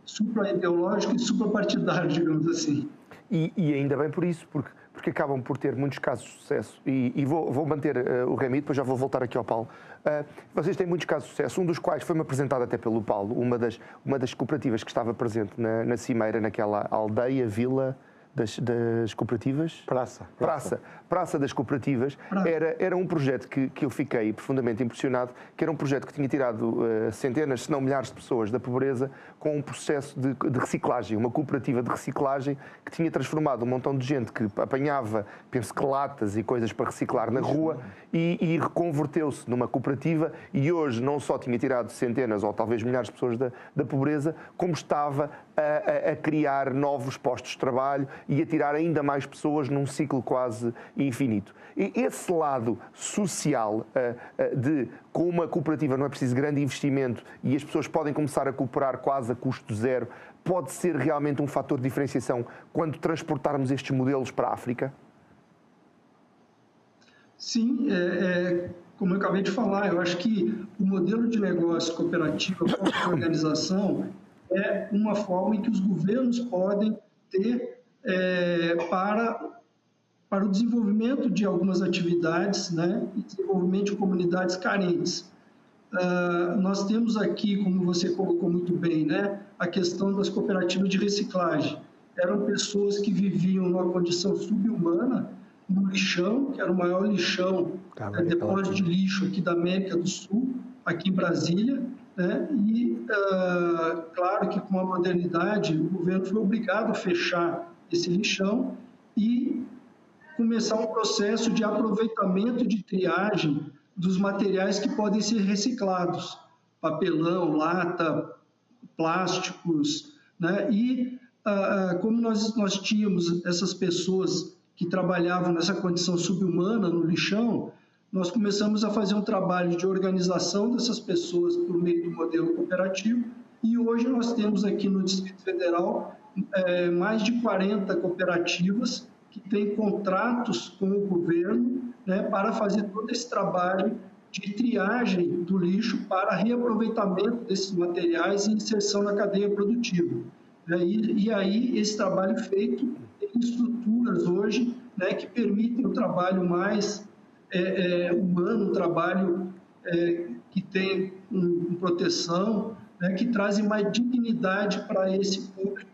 supra-ideológicos e supra-partidários, digamos assim. E ainda bem por isso, porque acabam por ter muitos casos de sucesso. E vou manter o Remy, depois já vou voltar aqui ao Paulo. Vocês têm muitos casos de sucesso, um dos quais foi-me apresentado até pelo Paulo, uma das cooperativas que estava presente na Cimeira, naquela aldeia, vila das cooperativas? Praça das Cooperativas. Era um projeto que eu fiquei profundamente impressionado, que era um projeto que tinha tirado centenas, se não milhares de pessoas da pobreza com um processo de reciclagem, uma cooperativa de reciclagem que tinha transformado um montão de gente que apanhava, penso que latas e coisas para reciclar na rua e reconverteu-se numa cooperativa e hoje não só tinha tirado centenas ou talvez milhares de pessoas da pobreza, como estava a criar novos postos de trabalho e a tirar ainda mais pessoas num ciclo quase infinito. E esse lado social com uma cooperativa não é preciso grande investimento e as pessoas podem começar a cooperar quase a custo zero, pode ser realmente um fator de diferenciação quando transportarmos estes modelos para a África? Sim, como eu acabei de falar, eu acho que o modelo de negócio cooperativo, a organização, é uma forma em que os governos podem ter para o desenvolvimento de algumas atividades, né, e desenvolvimento de comunidades carentes. Nós temos aqui, como você colocou muito bem, né, a questão das cooperativas de reciclagem. Eram pessoas que viviam numa condição subhumana, no lixão, que era o maior lixão, depósito de lixo aqui da América do Sul, aqui em Brasília, né? E, claro que com a modernidade, o governo foi obrigado a fechar esse lixão e começar um processo de aproveitamento, de triagem dos materiais que podem ser reciclados, papelão, lata, plásticos, né? E como nós tínhamos essas pessoas que trabalhavam nessa condição subhumana no lixão, nós começamos a fazer um trabalho de organização dessas pessoas por meio do modelo cooperativo e hoje nós temos aqui no Distrito Federal mais de 40 cooperativas que têm contratos com o governo, né, para fazer todo esse trabalho de triagem do lixo para reaproveitamento desses materiais e inserção na cadeia produtiva. E aí esse trabalho feito em estruturas hoje, né, que permitem um trabalho mais humano, um trabalho que tem proteção, né, que trazem mais dignidade para esse público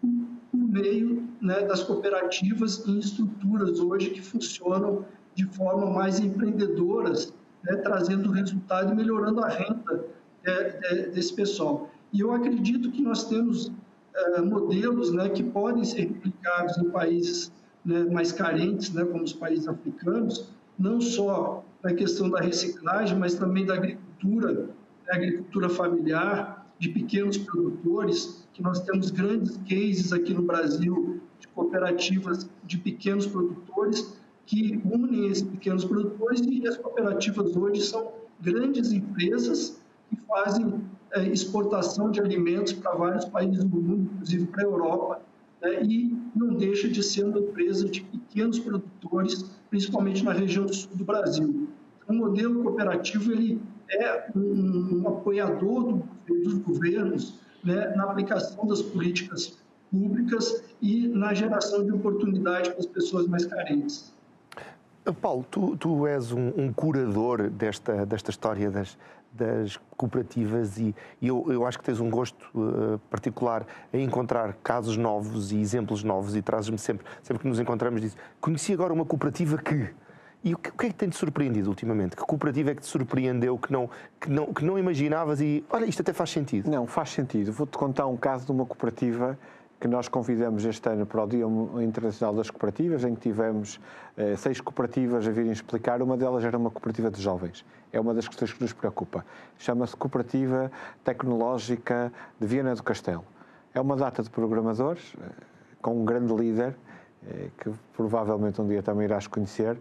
por meio, né, das cooperativas em estruturas hoje que funcionam de forma mais empreendedoras, né, trazendo resultado e melhorando a renda desse pessoal. E eu acredito que nós temos modelos, né, que podem ser replicados em países, né, mais carentes, né, como os países africanos, não só na questão da reciclagem, mas também da agricultura, né, agricultura familiar, de pequenos produtores, que nós temos grandes cases aqui no Brasil de cooperativas de pequenos produtores que unem esses pequenos produtores e as cooperativas hoje são grandes empresas que fazem exportação de alimentos para vários países do mundo, inclusive para a Europa, né, e não deixa de ser uma empresa de pequenos produtores, principalmente na região sul do Brasil. O modelo cooperativo ele é um apoiador dos governos, né, na aplicação das políticas públicas e na geração de oportunidade para as pessoas mais carentes. Paulo, tu és um curador desta história das cooperativas e eu acho que tens um gosto particular em encontrar casos novos e exemplos novos e trazes-me sempre que nos encontramos dizes, conheci agora uma cooperativa que... E o que é que tem-te surpreendido ultimamente? Que cooperativa é que te surpreendeu, que não imaginavas e, olha, isto até faz sentido? Não, faz sentido. Vou-te contar um caso de uma cooperativa que nós convidamos este ano para o Dia Internacional das Cooperativas, em que tivemos 6 cooperativas a virem explicar. Uma delas era uma cooperativa de jovens. É uma das questões que nos preocupa. Chama-se Cooperativa Tecnológica de Viana do Castelo. É uma data de programadores, com um grande líder, que provavelmente um dia também irás conhecer,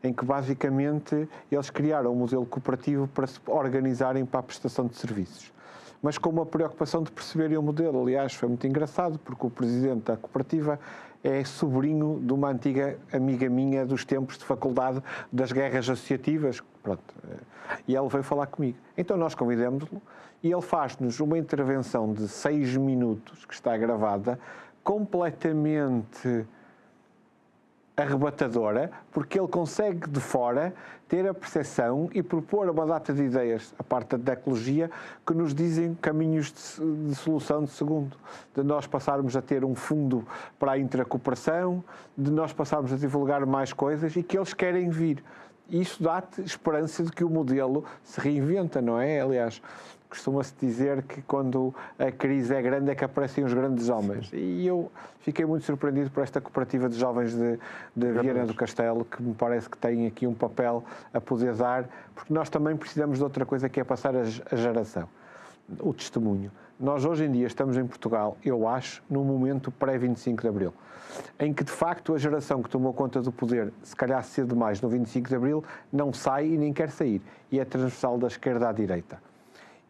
em que basicamente eles criaram um modelo cooperativo para se organizarem para a prestação de serviços. Mas com uma preocupação de perceberem o modelo. Aliás, foi muito engraçado, porque o presidente da cooperativa é sobrinho de uma antiga amiga minha dos tempos de faculdade das guerras associativas. Pronto. E ele veio falar comigo. Então nós convidamos-lo e ele faz-nos uma intervenção de 6 minutos, que está gravada, completamente arrebatadora, porque ele consegue de fora ter a percepção e propor uma data de ideias, a parte da ecologia, que nos dizem caminhos de solução de segundo, de nós passarmos a ter um fundo para a intracooperação, de nós passarmos a divulgar mais coisas e que eles querem vir. E isso dá-te esperança de que o modelo se reinventa, não é? Aliás, costuma-se dizer que quando a crise é grande é que aparecem os grandes homens. E eu fiquei muito surpreendido por esta cooperativa de jovens de Viana do Castelo, que me parece que tem aqui um papel a poder dar, porque nós também precisamos de outra coisa, que é passar a geração, o testemunho. Nós hoje em dia estamos em Portugal, eu acho, num momento pré-25 de Abril, em que de facto a geração que tomou conta do poder, se calhar cedo demais no 25 de Abril, não sai e nem quer sair. E é transversal da esquerda à direita.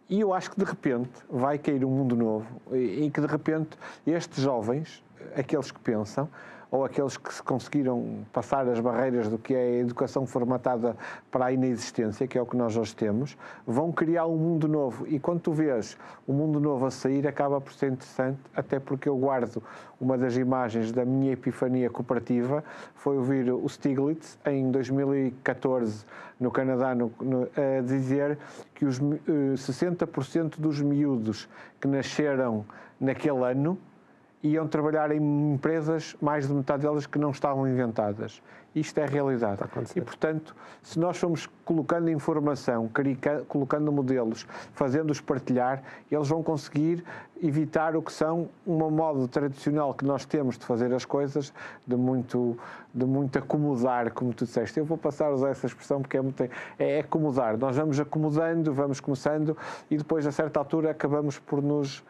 E eu acho que de repente vai cair um mundo novo, em que de repente estes jovens, aqueles que pensam, ou aqueles que se conseguiram passar as barreiras do que é a educação formatada para a inexistência, que é o que nós hoje temos, vão criar um mundo novo. E quando tu vês o mundo novo a sair, acaba por ser interessante, até porque eu guardo uma das imagens da minha epifania cooperativa, foi ouvir o Stiglitz, em 2014, no Canadá, a dizer que os 60% dos miúdos que nasceram naquele ano iam trabalhar em empresas, mais de metade delas que não estavam inventadas. Isto é a realidade. E, portanto, se nós formos colocando informação, colocando modelos, fazendo-os partilhar, eles vão conseguir evitar o que são uma moda tradicional que nós temos de fazer as coisas, de muito acomodar, como tu disseste. Eu vou passar a usar essa expressão porque é acomodar. Nós vamos acomodando, vamos começando e depois, a certa altura, acabamos por nos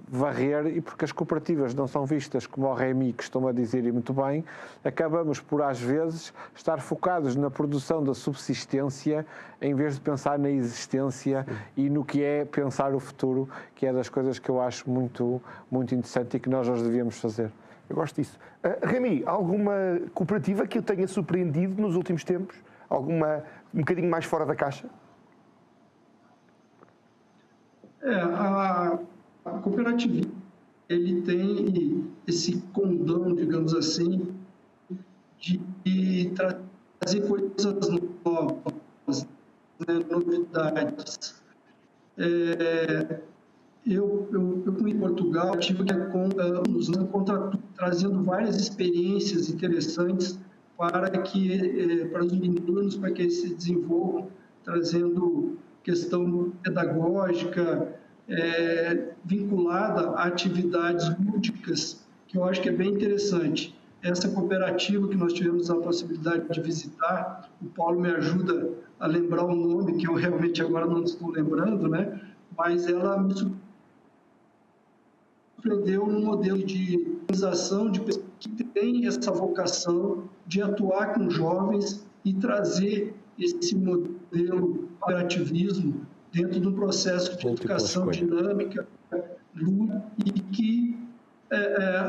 varrer, e porque as cooperativas não são vistas como o Remi costuma dizer, e muito bem, acabamos por às vezes estar focados na produção da subsistência em vez de pensar na existência e no que é pensar o futuro, que é das coisas que eu acho muito, muito interessante e que nós hoje devíamos fazer. Eu gosto disso. Remi, alguma cooperativa que eu tenha surpreendido nos últimos tempos? Alguma um bocadinho mais fora da caixa? A cooperativa, ele tem esse condão, digamos assim, de trazer coisas novas, né, novidades. Eu fui em Portugal, tive anos, né, trazendo várias experiências interessantes para os meninos, para que eles se desenvolvam, trazendo questão pedagógica, vinculada a atividades lúdicas, que eu acho que é bem interessante. Essa cooperativa que nós tivemos a possibilidade de visitar, o Paulo me ajuda a lembrar o nome, que eu realmente agora não estou lembrando, né? Mas ela me surpreendeu no modelo de organização de pessoas que tem essa vocação de atuar com jovens e trazer esse modelo de cooperativismo dentro de um processo de educação dinâmica, e que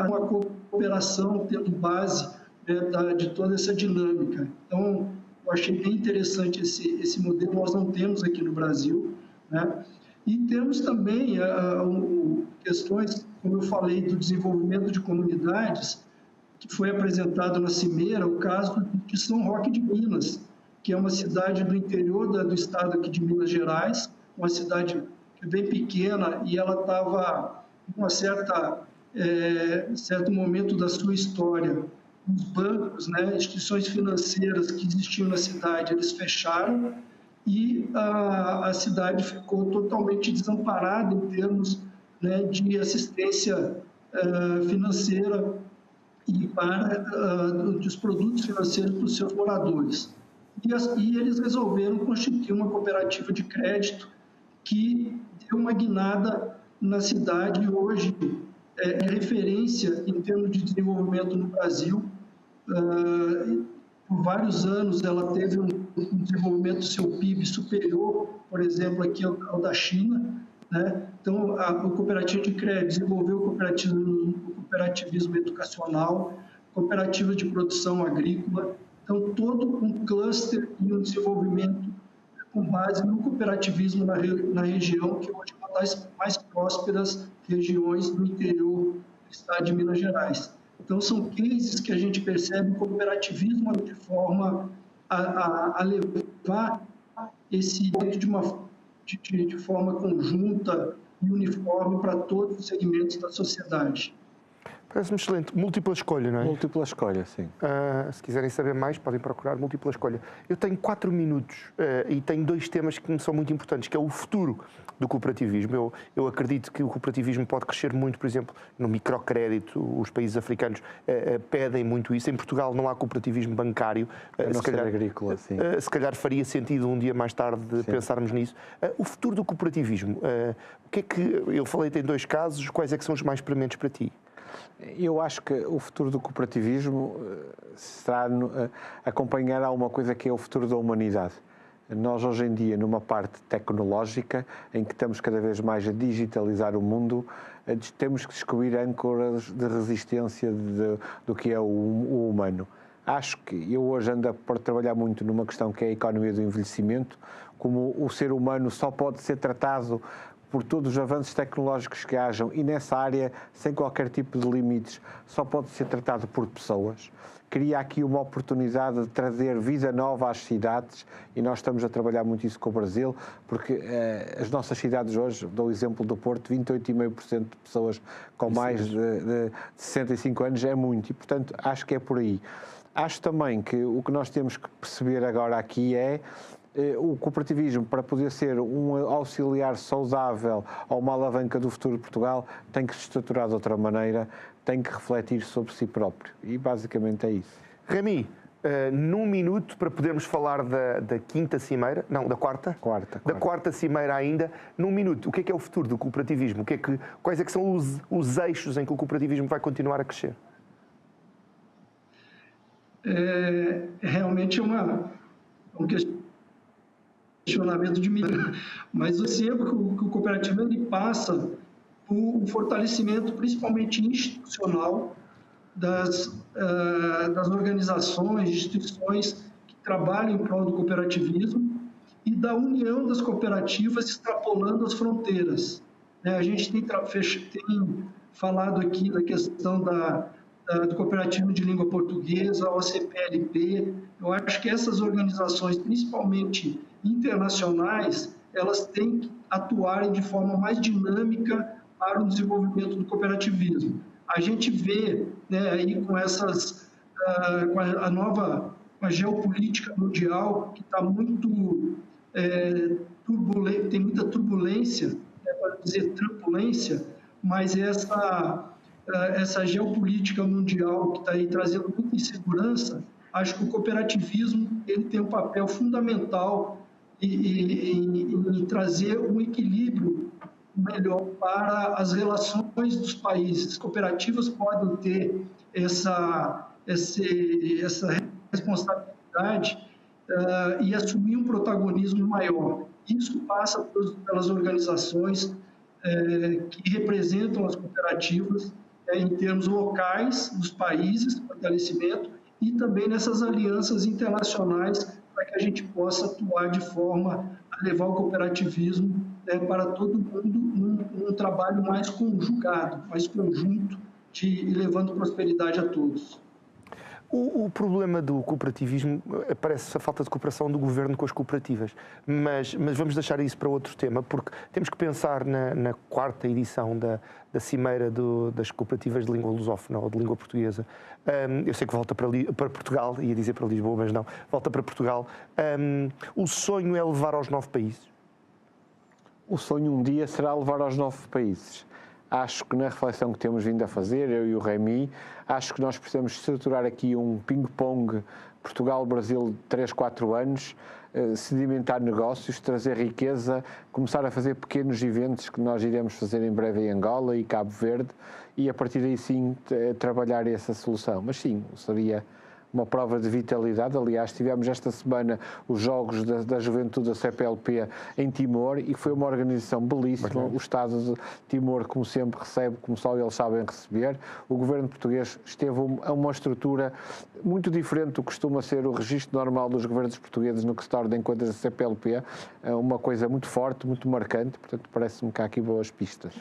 uma cooperação tendo base, né, de toda essa dinâmica. Então, eu achei bem interessante esse modelo, nós não temos aqui no Brasil, né? E temos também questões, como eu falei, do desenvolvimento de comunidades, que foi apresentado na Cimeira, o caso de São Roque de Minas, que é uma cidade do interior do estado aqui de Minas Gerais, uma cidade bem pequena, e ela estava em um certo momento da sua história. Os bancos, né, instituições financeiras que existiam na cidade, eles fecharam e a cidade ficou totalmente desamparada em termos, né, de assistência financeira e dos produtos financeiros para os seus moradores. E eles resolveram constituir uma cooperativa de crédito que deu uma guinada na cidade e hoje é referência em termos de desenvolvimento no Brasil, por vários anos ela teve um desenvolvimento do seu PIB superior, por exemplo, aqui ao da China, né? Então, o cooperativo de crédito desenvolveu o cooperativismo educacional, cooperativa de produção agrícola, então todo um cluster e um desenvolvimento com base no cooperativismo na região, que hoje é uma das mais prósperas regiões do interior do estado de Minas Gerais. Então, são cases que a gente percebe o cooperativismo de forma a levar esse de forma conjunta e uniforme para todos os segmentos da sociedade. Parece-me excelente. Múltipla escolha, não é? Múltipla escolha, sim. Se quiserem saber mais, podem procurar múltipla escolha. Eu tenho 4 minutos e tenho 2 temas que me são muito importantes, que é o futuro do cooperativismo. Eu acredito que o cooperativismo pode crescer muito, por exemplo, no microcrédito. Os países africanos pedem muito isso. Em Portugal não há cooperativismo bancário. Se calhar agrícola, sim. Se calhar faria sentido um dia mais tarde pensarmos nisso. O futuro do cooperativismo, o que é que... Eu falei, tem 2 casos, quais é que são os mais prementes para ti? Eu acho que o futuro do cooperativismo será acompanhar alguma coisa que é o futuro da humanidade. Nós, hoje em dia, numa parte tecnológica, em que estamos cada vez mais a digitalizar o mundo, temos que descobrir âncoras de resistência do que é o humano. Acho que eu hoje ando a trabalhar muito numa questão que é a economia do envelhecimento, como o ser humano só pode ser tratado por todos os avanços tecnológicos que hajam e nessa área, sem qualquer tipo de limites, só pode ser tratado por pessoas. Cria aqui uma oportunidade de trazer vida nova às cidades e nós estamos a trabalhar muito isso com o Brasil, porque as nossas cidades hoje, dou o exemplo do Porto, 28,5% de pessoas com mais de 65 anos é muito e, portanto, acho que é por aí. Acho também que o que nós temos que perceber agora aqui é o cooperativismo, para poder ser um auxiliar saudável ou uma alavanca do futuro de Portugal, tem que se estruturar de outra maneira, tem que refletir sobre si próprio. E basicamente é isso. Remy, num minuto, para podermos falar da quinta cimeira, não, da quarta? Da quarta cimeira ainda, num minuto, o que é o futuro do cooperativismo? Quais é que são os eixos em que o cooperativismo vai continuar a crescer? Realmente um questionamento de milhão, mas eu sei que o cooperativismo ele passa por um fortalecimento, principalmente institucional, das organizações, instituições que trabalham em prol do cooperativismo e da união das cooperativas extrapolando as fronteiras. A gente tem falado aqui da questão do cooperativismo de língua portuguesa, a OCPLP. Eu acho que essas organizações, principalmente internacionais, elas têm que atuarem de forma mais dinâmica para o desenvolvimento do cooperativismo. A gente vê, aí com a geopolítica mundial, que está muito turbulenta, tem muita turbulência, para dizer turbulência, mas essa geopolítica mundial que está aí trazendo muita insegurança, acho que o cooperativismo ele tem um papel fundamental em trazer um equilíbrio melhor para as relações dos países. As cooperativas podem ter essa responsabilidade e assumir um protagonismo maior. Isso passa pelas organizações que representam as cooperativas em termos locais dos países, fortalecimento, e também nessas alianças internacionais para que a gente possa atuar de forma a levar o cooperativismo para todo mundo num trabalho mais conjugado, mais conjunto, e levando prosperidade a todos. O problema do cooperativismo parece a falta de cooperação do governo com as cooperativas, mas vamos deixar isso para outro tema, porque temos que pensar na quarta edição da Cimeira das Cooperativas de Língua Lusófona ou de Língua Portuguesa. Eu sei que volta para Portugal, ia dizer para Lisboa, mas não, volta para Portugal. O sonho é levar aos 9 países? O sonho um dia será levar aos 9 países. Acho que na reflexão que temos vindo a fazer, eu e o Remy, acho que nós precisamos estruturar aqui um ping-pong Portugal-Brasil de 3, 4 anos, sedimentar negócios, trazer riqueza, começar a fazer pequenos eventos que nós iremos fazer em breve em Angola e Cabo Verde e a partir daí sim trabalhar essa solução. Mas sim, seria uma prova de vitalidade. Aliás, tivemos esta semana os Jogos da Juventude da CPLP em Timor e foi uma organização belíssima. O Estado de Timor, como sempre, recebe, como só eles sabem receber. O governo português esteve a uma estrutura muito diferente do que costuma ser o registro normal dos governos portugueses no que se torna em contas da CPLP. É uma coisa muito forte, muito marcante, portanto parece-me que há aqui boas pistas.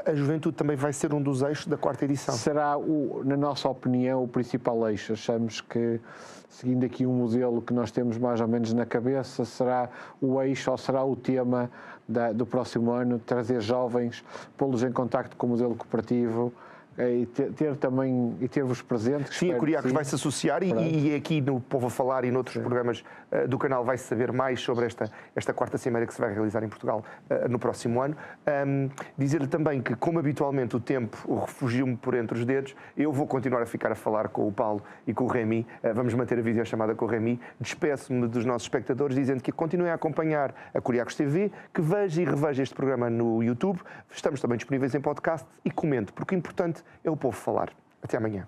A juventude também vai ser um dos eixos da 4ª edição. Será, na nossa opinião, o principal eixo. Achamos que, seguindo aqui um modelo que nós temos mais ou menos na cabeça, será o eixo ou será o tema do próximo ano, trazer jovens, pô-los em contacto com o modelo cooperativo, e ter-vos presentes. Sim, a Curiacos vai se associar e aqui no Povo a Falar e noutros programas do canal vai-se saber mais sobre esta 4ª Cimeira que se vai realizar em Portugal no próximo ano. Dizer-lhe também que, como habitualmente o tempo o refugio-me por entre os dedos, eu vou continuar a ficar a falar com o Paulo e com o Rémi. Vamos manter a videochamada com o Rémi. Despeço-me dos nossos espectadores dizendo que continuem a acompanhar a Curiacos TV, que veja e reveja este programa no YouTube. Estamos também disponíveis em podcast e comente, porque o importante é o povo falar. Até amanhã.